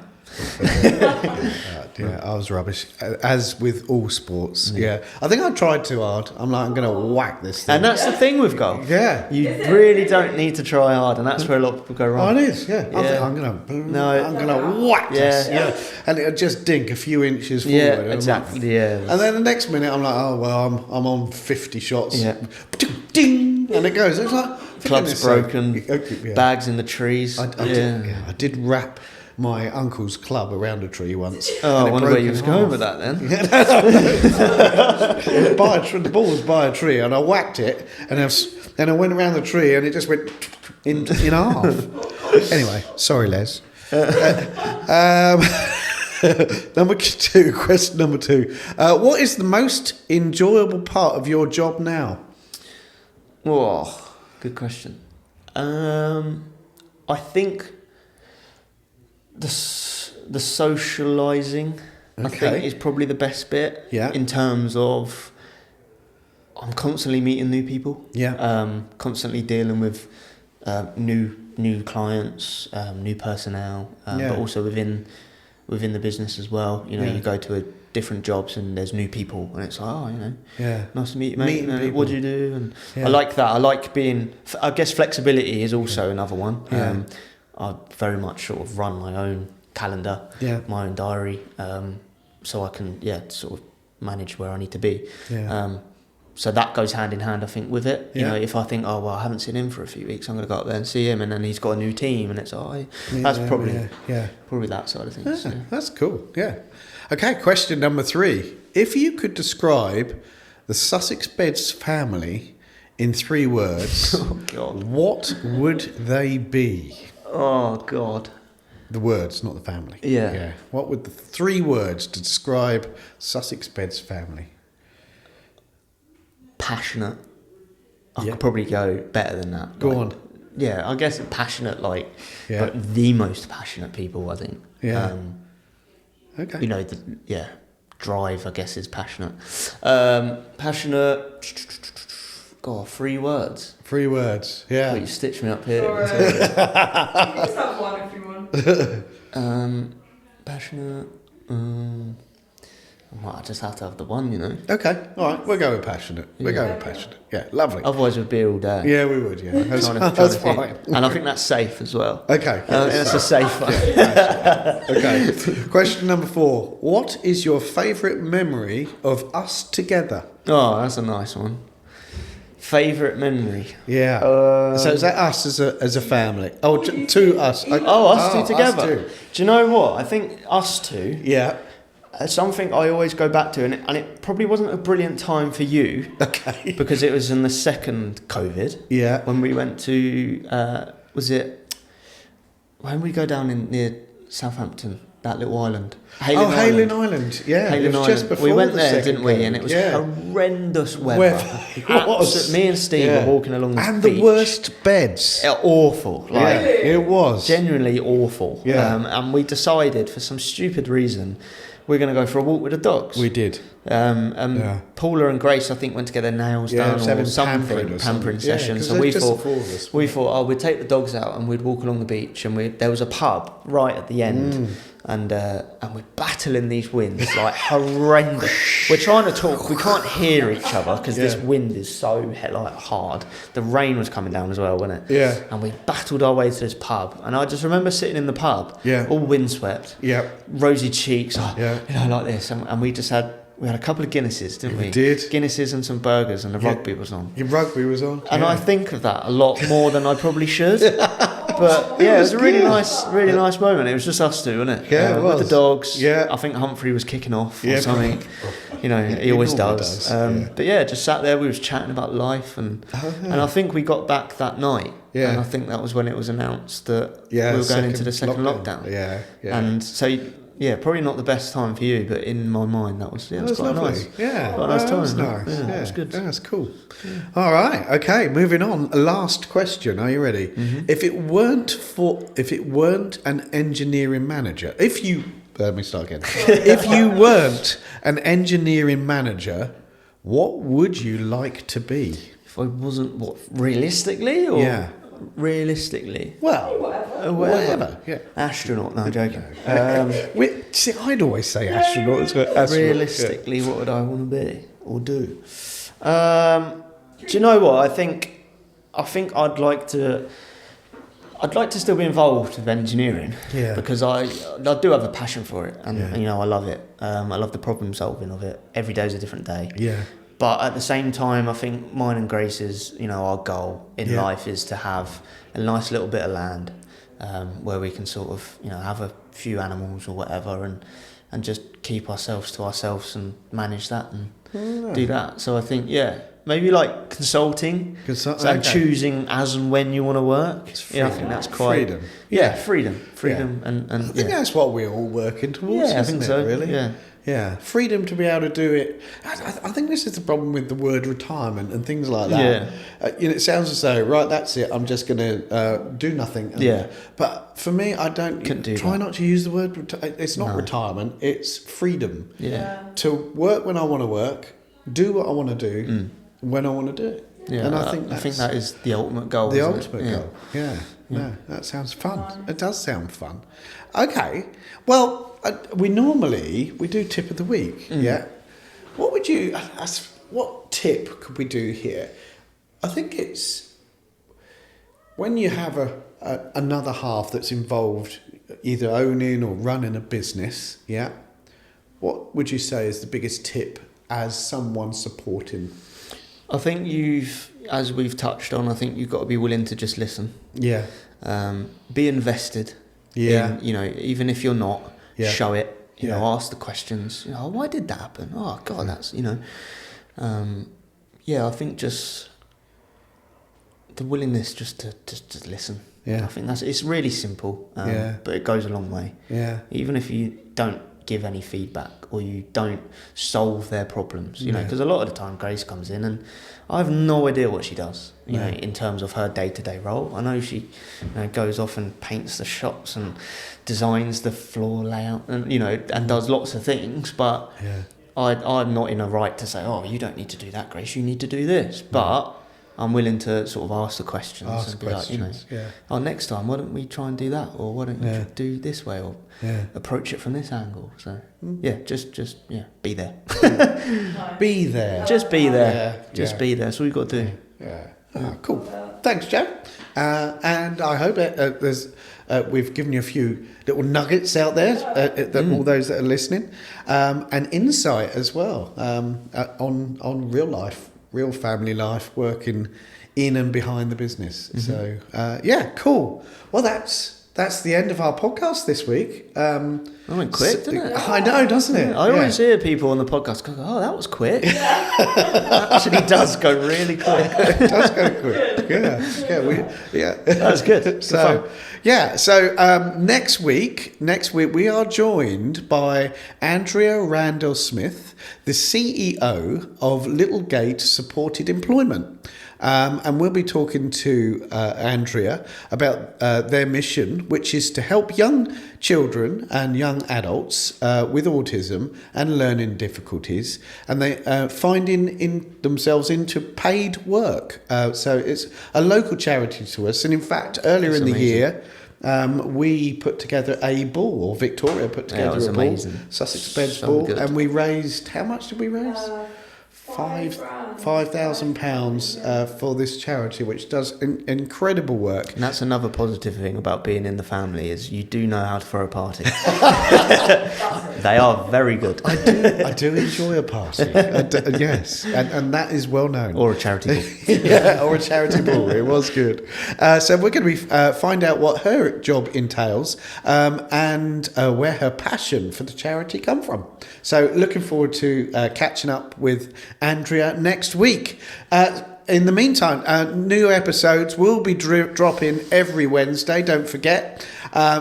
I was rubbish, as with all sports. Yeah, I think I tried too hard. I'm going to whack this thing. And that's the thing with golf. Yeah, you really don't need to try hard, and that's where a lot of people go wrong. Oh, it is. Yeah, I think I'm going to whack this. Yeah, and it'll just dink a few inches forward. Yeah, exactly. And then the next minute, I'm like, oh well, I'm on 50 shots. Yeah, ding, and it goes. It's like clubs broken, bags in the trees. I did wrap my uncle's club around a tree once. Oh, I wonder where you was going with that then. The ball was by a tree, and I whacked it, and I went around the tree, and it just went in half. Anyway, sorry, Les. Question number 2. What is the most enjoyable part of your job now? Oh, good question. I think the socialising, I think, is probably the best bit. Yeah. In terms of, I'm constantly meeting new people. Yeah. Constantly dealing with new clients, new personnel, but also within the business as well. You go to different jobs and there's new people, and it's like, nice to meet you, mate. What do you do? And I like that. I like being. I guess flexibility is also another one. Yeah. I very much sort of run my own calendar, my own diary, so I can sort of manage where I need to be. Yeah. So that goes hand in hand, I think, with it. You know, if I think, oh well, I haven't seen him for a few weeks, I'm going to go up there and see him, and then he's got a new team, and it's that's probably that side of things. Yeah, that's cool. Yeah. Okay. Question number 3: if you could describe the Sussex Beds family in 3 words, what would they be? Oh, God. The words, not the family. Yeah. What would the 3 words to describe Sussex Beds family? Passionate. I could probably go better than that. Go on. Yeah, I guess passionate, but the most passionate people, I think. Yeah. Okay. You know, drive, I guess, is passionate. Passionate. God, 3 words. 3 words. Yeah. Oh, you stitched me up here. Or, you can just have one if you want. Passionate. I just have to have the one, you know. Okay. All right. We'll go with passionate. We'll go with passionate. Yeah. Lovely. Otherwise, we'd be all day. Yeah, we would. Yeah. That's, Trying that's to think. fine. And I think that's safe as well. Okay. That's a safe one. Okay. Question number 4. What is your favourite memory of us together? Oh, that's a nice one. Favourite memory? Yeah. So is that us as a family? Oh, to us. Us two together. Us two. Do you know what? I think us two. Yeah. Something I always go back to, and it probably wasn't a brilliant time for you. Okay. Because it was in the second COVID. Yeah. When we went to, when we go down in near Southampton, that little island. Hayling Island. Yeah. Hayling it was Island. Just before we went the there, didn't we? COVID. And it was horrendous weather. It was. Me and Steve were walking along the and beach. the worst beds. Awful. It was. Genuinely awful. Yeah. And we decided, for some stupid reason, we're going to go for a walk with the dogs. We did. Paula and Grace, I think, went to get their nails done or something, pampering session. So we thought, we'd take the dogs out and we'd walk along the beach, and there was a pub right at the end, and we're battling these winds like horrendous. We're trying to talk, we can't hear each other because this wind is so hard. The rain was coming down as well, wasn't it? Yeah. And we battled our way to this pub, and I just remember sitting in the pub, all windswept, rosy cheeks, like this, and we had a couple of Guinnesses, didn't we? We did. Guinnesses and some burgers, and the rugby was on. Your rugby was on. And I think of that a lot more than I probably should. But it was a really nice moment. It was just us two, wasn't it? Yeah, it was. With the dogs. Yeah. I think Humphrey was kicking off or something. You know, he always does. But just sat there. We was chatting about life, and I think we got back that night. Yeah. And I think that was when it was announced that we were going into the second lockdown. Yeah. And so. Yeah, probably not the best time for you, but in my mind that was quite lovely. Nice. Yeah, quite a nice time. That was nice. Yeah, it was good. Yeah, that's cool. Yeah. All right, okay, moving on. Last question. Are you ready? Mm-hmm. If it weren't an engineering manager, let me start again. If you weren't an engineering manager, what would you like to be? If I wasn't, realistically or? Yeah. Realistically? Well, whatever. Yeah. Astronaut, no, I'm joking. See, I'd always say astronaut. Realistically, what would I want to be or do? Do you know what? I think I'd like to still be involved with engineering. Yeah. Because I do have a passion for it, and I love it. I love the problem solving of it. Every day is a different day. Yeah. But at the same time, I think mine and Grace's, our goal in life is to have a nice little bit of land where we can sort of, have a few animals or whatever, and just keep ourselves to ourselves and manage that and do that. So I think, maybe like consulting and choosing as and when you want to work. I think that's quite freedom. Yeah, freedom, and I think that's what we're all working towards. Yeah, I think so. Really. Yeah. Yeah, freedom to be able to do it. I think this is the problem with the word retirement and things like that. Yeah. It sounds as though, right, that's it, I'm just going to do nothing. But for me, I try not to use the word, it's not retirement, it's freedom. Yeah. To work when I want to work, do what I want to do, when I want to do it. Yeah, and I think that is the ultimate goal. The ultimate goal, yeah. No, that sounds fun. It does sound fun. Okay, well, we do tip of the week, yeah? What tip could we do here? I think it's when you have another half that's involved either owning or running a business, yeah? What would you say is the biggest tip as someone supporting? I think as we've touched on, I think you've got to be willing to just listen. Yeah. Be invested. Yeah. In, even if you're not, show it. Ask the questions. Why did that happen? Oh God, that's I think just the willingness just to listen. I think it's really simple, but it goes a long way. Yeah. Even if you don't give any feedback or you don't solve their problems, you know, because a lot of the time Grace comes in and I have no idea what she does, you know, in terms of her day-to-day role. I know she goes off and paints the shops and designs the floor layout and, you know, and does lots of things, but I'm not in a right to say, oh, you don't need to do that, Grace, you need to do this. But I'm willing to sort of ask the questions and be like, you know, oh, next time, why don't we try and do that? Or why don't you do this way? Or approach it from this angle? So, just be there. Be there. Just be there. Just be there. That's all you've got to do. Yeah. Oh, cool. Thanks, Joe. And I hope we've given you a few little nuggets out there, all those that are listening, and insight as well on real life, real family life, working in and behind the business. So, cool. Well, that's the end of our podcast this week. That went quick, didn't it? I know, doesn't it? I always hear people on the podcast go, oh, that was quick. That actually does go really quick. It does go quick. Yeah. That was good. So next week we are joined by Andrea Randall Smith, the CEO of Littlegate Supported Employment. And we'll be talking to Andrea about their mission, which is to help young children and young adults with autism and learning difficulties, and they finding themselves into paid work. So it's a local charity to us, and in fact, earlier in the year, we put together a ball, or Victoria put together a ball, Sussex Beds ball, good. And we raised, how much did we raise? £5,000 for this charity, which does incredible work. And that's another positive thing about being in the family, is you do know how to throw a party. They are very good. I do enjoy a party. Yes, and that is well known. Or a charity ball. Or a charity ball. It was good. So we're going to find out what her job entails and where her passion for the charity come from. So looking forward to catching up with Andrea next week. In the meantime, new episodes will be dropping every Wednesday. Don't forget.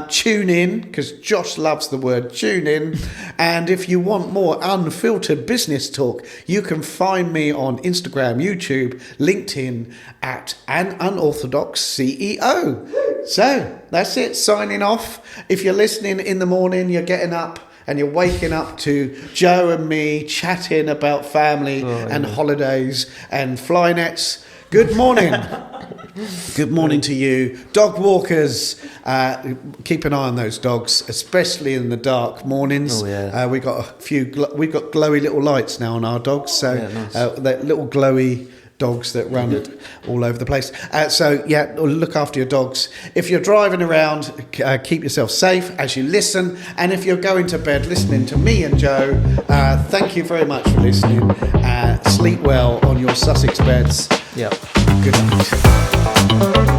Tune in, because Josh loves the word tune in. And if you want more unfiltered business talk, you can find me on Instagram, YouTube, LinkedIn at An Unorthodox CEO. So that's it, signing off. If you're listening in the morning, you're getting up and you're waking up to Joe and me chatting about family and holidays and fly nets, good morning. Good morning to you. Dog walkers, keep an eye on those dogs, especially in the dark mornings. We got we've got glowy little lights now on our dogs, so they're little glowy dogs that run all over the place. Look after your dogs. If you're driving around, keep yourself safe as you listen. And if you're going to bed listening to me and Joe, thank you very much for listening. Sleep well on your Sussex beds. Yep. Good night.